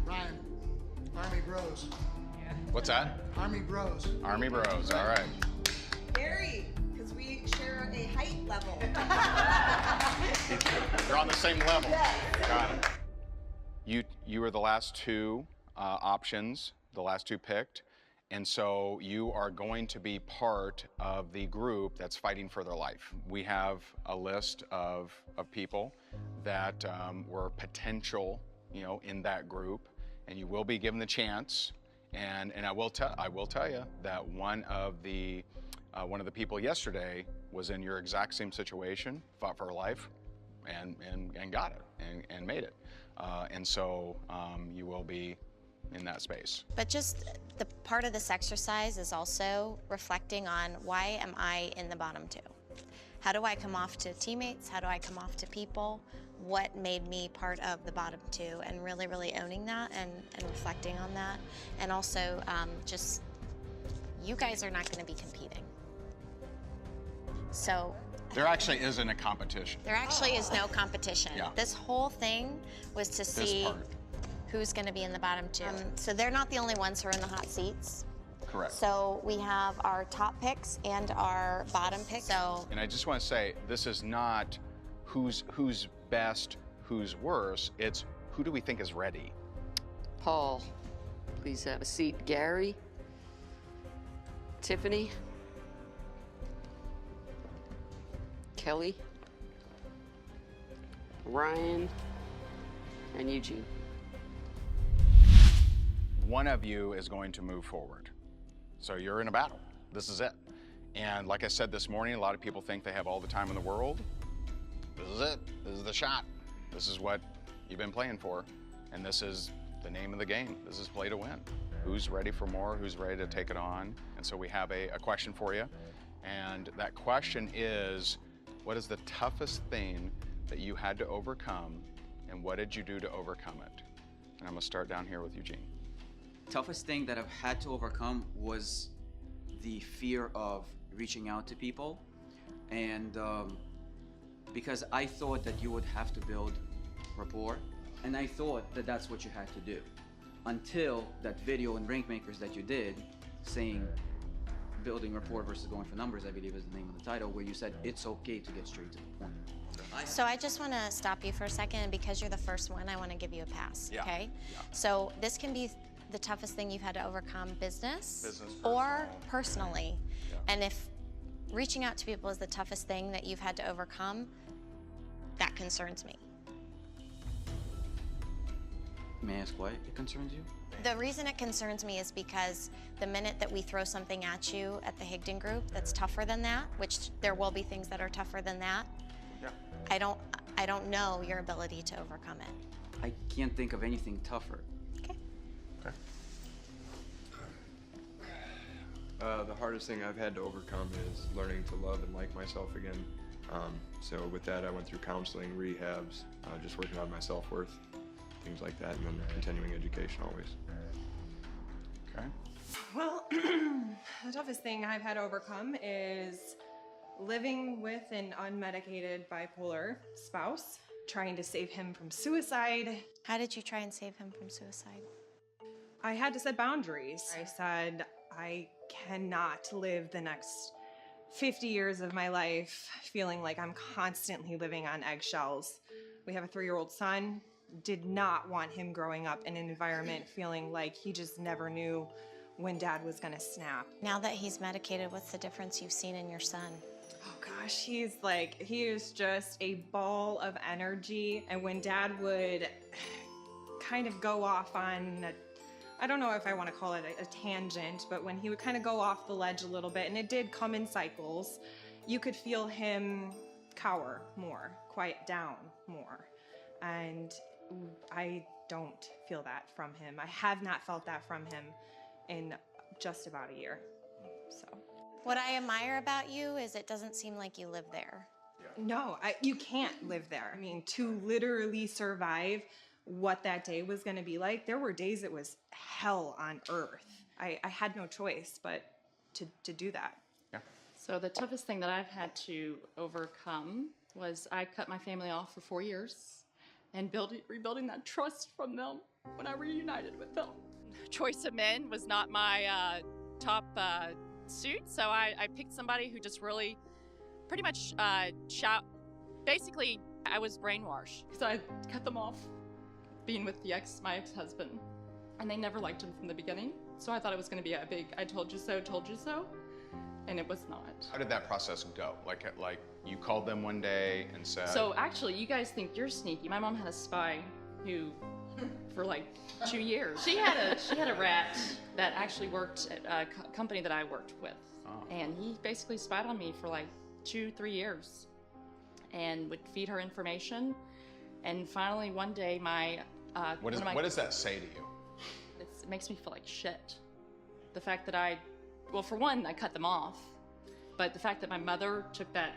Ryan. Army Bros. What's that? Army Bros. Army Bros, all right. Gary, because we share a height level. You're on the same level. Yes. Got it. You were the last 2 options, the last 2 picked, And so you are going to be part of the group that's fighting for their life. We have a list of people that were potential, in that group, and you will be given the chance. And I will tell you that one of the people yesterday was in your exact same situation, fought for her life, and got it and made it. And so you will be in that space. But just the part of this exercise is also reflecting on, why am I in the bottom two? How do I come off to teammates? How do I come off to people? What made me part of the bottom two? And really, really owning that and reflecting on that. And also just, you guys are not going to be competing. So there actually isn't a competition. there actually is no competition. Yeah. This whole thing was to see who's going to be in the bottom two. So they're not the only ones who are in the hot seats. Correct. So we have our top picks and our bottom picks. So And I just want to say, this is not who's best, who's worse. It's who do we think is ready. Paul, please have a seat. Gary, Tiffany, Kelly, Ryan, and Eugene. One of you is going to move forward. So you're in a battle. This is it. And like I said this morning, a lot of people think they have all the time in the world. This is it. This is the shot. This is what you've been playing for. And this is the name of the game. This is play to win. Who's ready for more? Who's ready to take it on? And so we have a question for you. And that question is, what is the toughest thing that you had to overcome, and what did you do to overcome it? And I'm gonna start down here with Eugene. Toughest thing that I've had to overcome was the fear of reaching out to people, and because I thought that you would have to build rapport, and I thought that that's what you had to do, until that video in Rank Makers that you did saying building rapport versus going for numbers, I believe is the name of the title, where you said it's okay to get straight to the point. So I just want to stop you for a second, and because you're the first one, I want to give you a pass, okay? Yeah. So this can be the toughest thing you've had to overcome, business or personally. Yeah. And if reaching out to people is the toughest thing that you've had to overcome, that concerns me. May I ask why it concerns you? The reason it concerns me is because the minute that we throw something at you at the Higdon group that's tougher than that, which there will be things that are tougher than that, yeah. I don't know your ability to overcome it. I can't think of anything tougher. Okay. The hardest thing I've had to overcome is learning to love and like myself again. So with that, I went through counseling, rehabs, just working on my self-worth, things like that, and then continuing education always. Okay. Well, the toughest thing I've had to overcome is living with an unmedicated bipolar spouse, trying to save him from suicide. How did you try and save him from suicide? I had to set boundaries. I said, I cannot live the next 50 years of my life feeling like I'm constantly living on eggshells. We have a 3-year-old son. Did not want him growing up in an environment feeling like he just never knew when dad was gonna snap. Now that he's medicated, what's the difference you've seen in your son? Oh gosh, he is just a ball of energy. And when dad would kind of go off on I don't know if I want to call it a tangent, but when he would kind of go off the ledge a little bit, and it did come in cycles, you could feel him cower more, quiet down more. And I don't feel that from him. I have not felt that from him in just about a year, so. What I admire about you is it doesn't seem like you live there. No, you can't live there. I mean, to literally survive what that day was gonna be like, there were days it was hell on earth. I had no choice but to do that. Yeah. So the toughest thing that I've had to overcome was I cut my family off for 4 years and rebuilding that trust from them when I reunited with them. Choice of men was not my top suit, so I picked somebody who just really pretty much basically I was brainwashed. So I cut them off being with my ex-husband, and they never liked him from the beginning. So I thought it was going to be a big, I told you so, and it was not. How did that process go? Like you called them one day and said... So actually, you guys think you're sneaky. My mom had a spy who, for like 2 years, she had a rat that actually worked at a company that I worked with. And he basically spied on me for like 2-3 years and would feed her information. And finally, one day, What does that say to you? It makes me feel like shit. The fact that well, for one, I cut them off. But the fact that my mother took that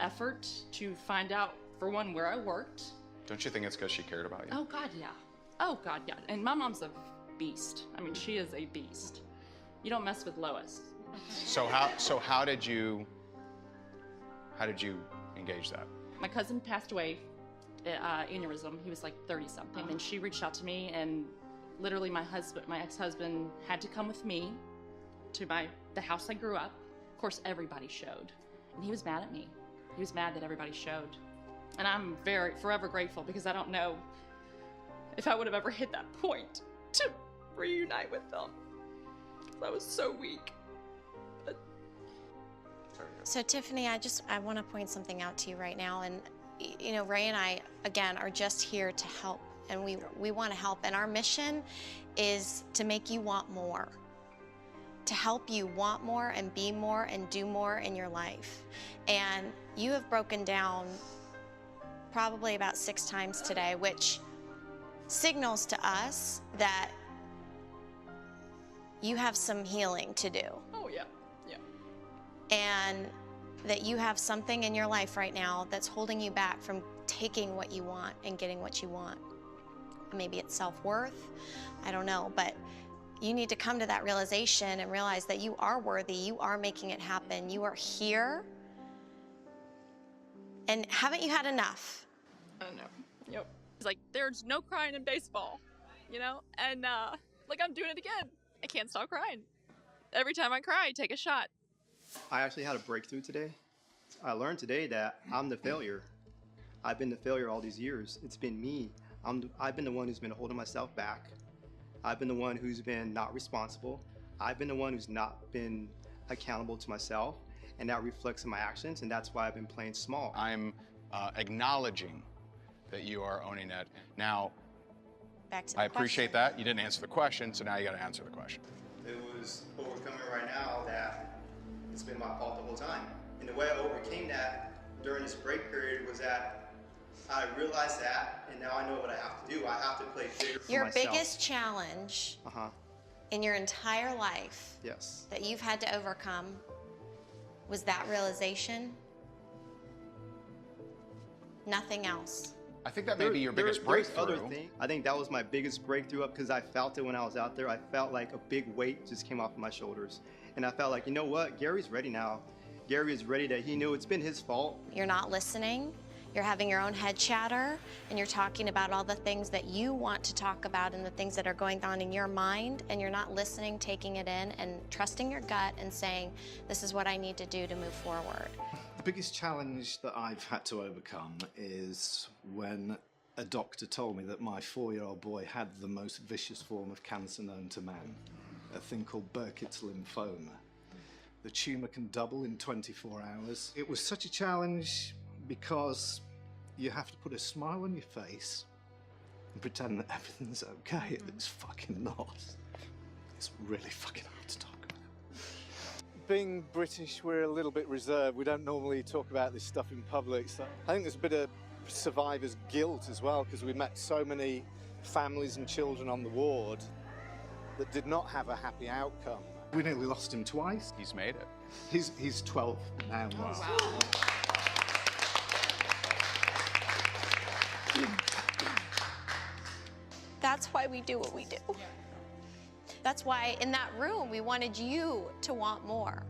effort to find out, for one, where I worked. Don't you think it's because she cared about you? Oh, God, yeah. Oh, God, yeah. And my mom's a beast. I mean, she is a beast. You don't mess with Lois. So how did you engage that? My cousin passed away, aneurysm. He was like 30-something, and she reached out to me, and literally my ex-husband had to come with me to the house I grew up. Of course, everybody showed, and he was mad at me. He was mad that everybody showed, and I'm forever grateful, because I don't know if I would have ever hit that point to reunite with them, because I was so weak. So Tiffany, I want to point something out to you right now, and you know, Ray and I, again, are just here to help, and we want to help, and our mission is to make you want more, to help you want more and be more and do more in your life. And you have broken down probably about 6 times today, which signals to us that you have some healing to do. Oh, yeah. And that you have something in your life right now that's holding you back from taking what you want and getting what you want. Maybe it's self-worth, I don't know, but you need to come to that realization and realize that you are worthy, you are making it happen, you are here. And haven't you had enough? I know, yep. It's like, there's no crying in baseball, you know? And like, I'm doing it again. I can't stop crying. Every time I cry, I take a shot. I actually had a breakthrough today. I learned today that I'm the failure. I've been the failure all these years. It's been me. I've been the one who's been holding myself back. I've been the one who's been not responsible. I've been the one who's not been accountable to myself, and that reflects in my actions, and that's why I've been playing small. I'm acknowledging that you are owning it. Now, back to the I appreciate that. You didn't answer the question, so now you got to answer the question. It was overcoming right now that it's been my fault the whole time. And the way I overcame that during this break period was that I realized that, and now I know what I have to do. I have to play bigger for myself. Your biggest challenge in your entire life that you've had to overcome was that realization? Nothing else? I think that may be your biggest breakthrough. Other thing. I think that was my biggest breakthrough up because I felt it when I was out there. I felt like a big weight just came off of my shoulders. And I felt like, you know what? Gary's ready now. Gary is ready that he knew it's been his fault. You're not listening. You're having your own head chatter, and you're talking about all the things that you want to talk about and the things that are going on in your mind, and you're not listening, taking it in, and trusting your gut and saying, this is what I need to do to move forward. The biggest challenge that I've had to overcome is when a doctor told me that my 4-year-old boy had the most vicious form of cancer known to man, a thing called Burkitt's lymphoma. The tumour can double in 24 hours. It was such a challenge because you have to put a smile on your face and pretend that everything's okay, and it's fucking not. It's really fucking hard to talk about. Being British, we're a little bit reserved. We don't normally talk about this stuff in public. So I think there's a bit of survivor's guilt as well, because we met so many families and children on the ward that did not have a happy outcome. We nearly lost him twice. He's made it. He's 12 now. Oh, wow. That's why we do what we do. That's why in that room we wanted you to want more.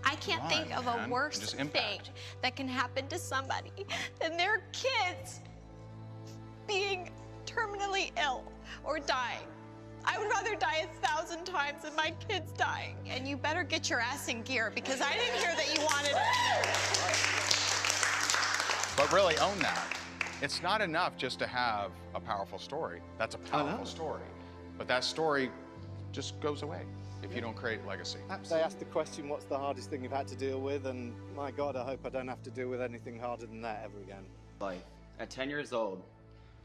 I can't think of a worse thing that can happen to somebody than their kids being terminally ill or dying. I would rather die 1,000 times than my kids dying. And you better get your ass in gear, because I didn't hear that you wanted it. But really own that. It's not enough just to have a powerful story. That's a powerful story. But that story just goes away if you don't create legacy. They asked the question, what's the hardest thing you've had to deal with? And my God, I hope I don't have to deal with anything harder than that ever again. Life. At 10 years old,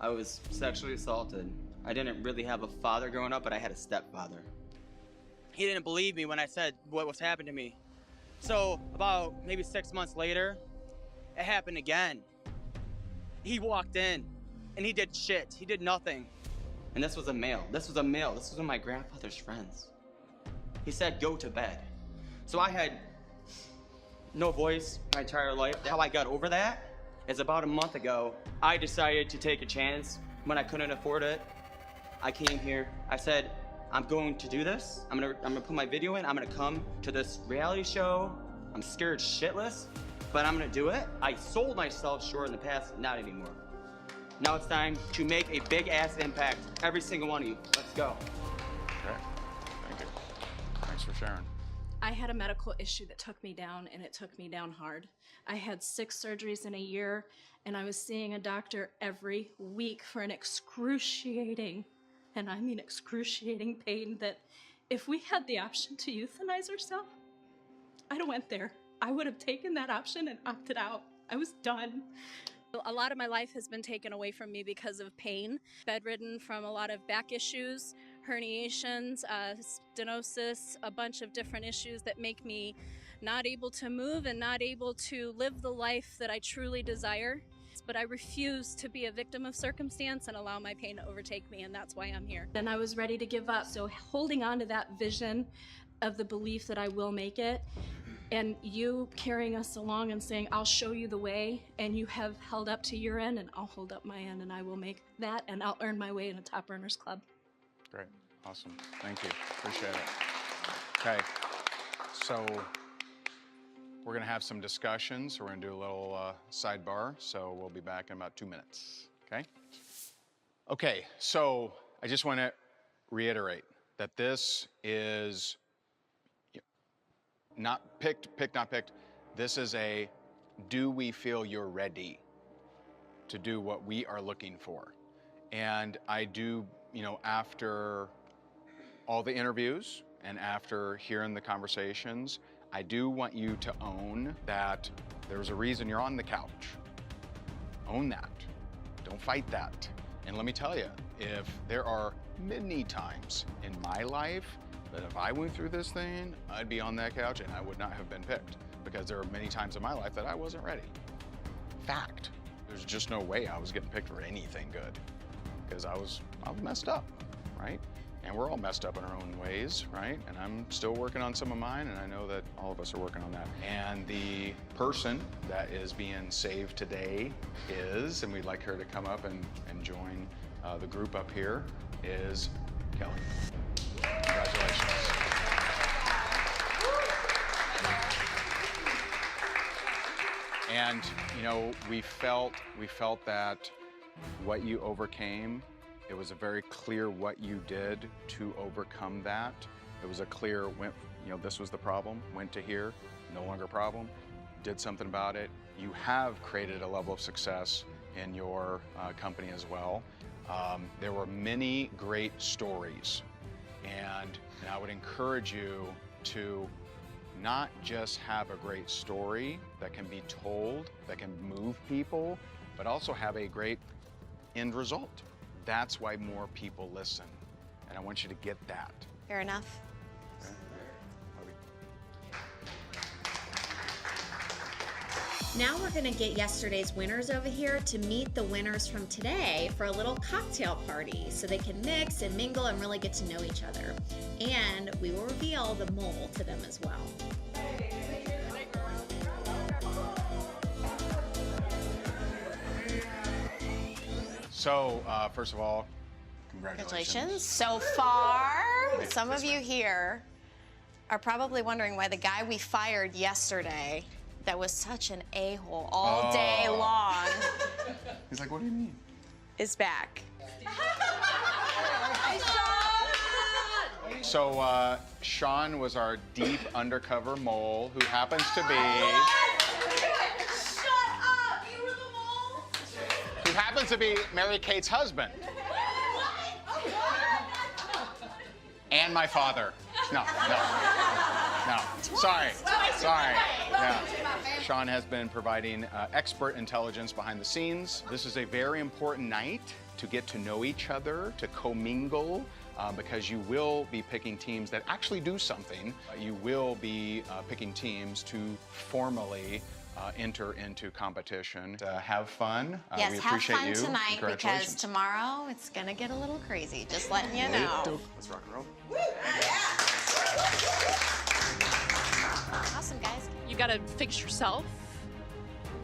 I was sexually assaulted. I didn't really have a father growing up, but I had a stepfather. He didn't believe me when I said what was happening to me. So about maybe 6 months later, it happened again. He walked in and he did shit. He did nothing. And this was a male. This was one of my grandfather's friends. He said, go to bed. So I had no voice my entire life. How I got over that is about a month ago, I decided to take a chance when I couldn't afford it. I came here, I said, I'm going to do this. I'm gonna put my video in. I'm gonna come to this reality show. I'm scared shitless, but I'm gonna do it. I sold myself short in the past, not anymore. Now it's time to make a big ass impact. Every single one of you, let's go. Okay, thank you. Thanks for sharing. I had a medical issue that took me down, and it took me down hard. I had 6 surgeries in a year, and I was seeing a doctor every week for an excruciating, and I mean excruciating pain that if we had the option to euthanize ourselves, I'd have went there. I would have taken that option and opted out. I was done. A lot of my life has been taken away from me because of pain. Bedridden from a lot of back issues, herniations, stenosis, a bunch of different issues that make me not able to move and not able to live the life that I truly desire. But I refuse to be a victim of circumstance and allow my pain to overtake me, and that's why I'm here. And I was ready to give up. So holding on to that vision of the belief that I will make it, and you carrying us along and saying, I'll show you the way, and you have held up to your end, and I'll hold up my end, and I will make that, and I'll earn my way in a Top Earners Club. Great, awesome, thank you, appreciate it. Okay, so we're gonna have some discussions. We're gonna do a little sidebar, so we'll be back in about 2 minutes, okay? Okay, so I just wanna reiterate that this is not picked, not picked. This is a, do we feel you're ready to do what we are looking for? And I do, after all the interviews and after hearing the conversations, I do want you to own that there's a reason you're on the couch. Own that. Don't fight that. And let me tell you, if there are many times in my life that if I went through this thing, I'd be on that couch and I would not have been picked, because there are many times in my life that I wasn't ready. Fact. There's just no way I was getting picked for anything good, because I was messed up, right? And we're all messed up in our own ways, right? And I'm still working on some of mine, and I know that all of us are working on that. And the person that is being saved today is, and we'd like her to come up and join the group up here, is Kelly. Congratulations. And we felt that what you overcame, it was a very clear what you did to overcome that. It was a clear, this was the problem, went to here, no longer a problem, did something about it. You have created a level of success in your company as well. There were many great stories, and I would encourage you to not just have a great story that can be told, that can move people, but also have a great end result. That's why more people listen, and I want you to get that. Fair enough. Now we're gonna get yesterday's winners over here to meet the winners from today for a little cocktail party so they can mix and mingle and really get to know each other. And we will reveal the mole to them as well. So, first of all, congratulations. So far, some of you here are probably wondering why the guy we fired yesterday that was such an a-hole all day long He's like, what do you mean? is back. So, Sean was our deep undercover mole who happens to be... Shut up! You were the mole? Who happens to be Mary Kate's husband. And my father. No. Sorry. Yeah. Sean has been providing expert intelligence behind the scenes. This is a very important night to get to know each other, to commingle, because you will be picking teams that actually do something. You will be picking teams to formally enter into competition. Have fun. Yes, we have appreciate fun you. tonight because Congratulations. tomorrow it's gonna get a little crazy. Just letting you know. Let's rock and roll. Awesome, guys. You gotta fix yourself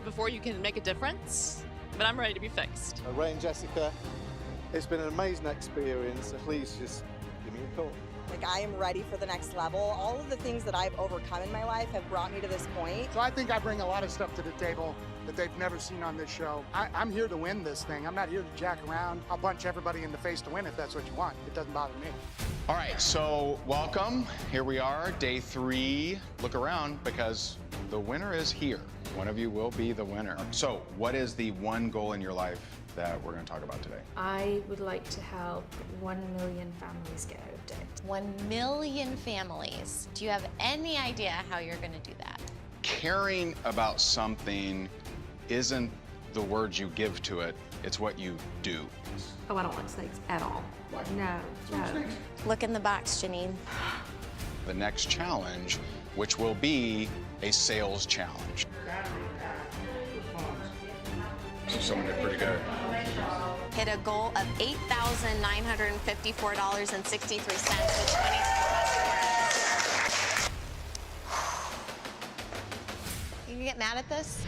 before you can make a difference. But I'm ready to be fixed. Ray and Jessica, it's been an amazing experience. Please just give me a call. Like, I am ready for the next level. All of the things that I've overcome in my life have brought me to this point. So I think I bring a lot of stuff to the table that they've never seen on this show. I'm here to win this thing. I'm not here to jack around. I'll punch everybody in the face to win if that's what you want. It doesn't bother me. All right, so welcome. Here we are, day 3. Look around because the winner is here. One of you will be the winner. So what is the one goal in your life that we're going to talk about today? I would like to help 1 million families get out of debt. 1 million families. Do you have any idea how you're going to do that? Caring about something isn't the words you give to it, it's what you do. Oh, I don't like snakes at all. No. Look in the box, Janine. The next challenge, which will be a sales challenge. So someone did pretty good. Hit a goal of $8,954.63 with 23 customers. You can get mad at this?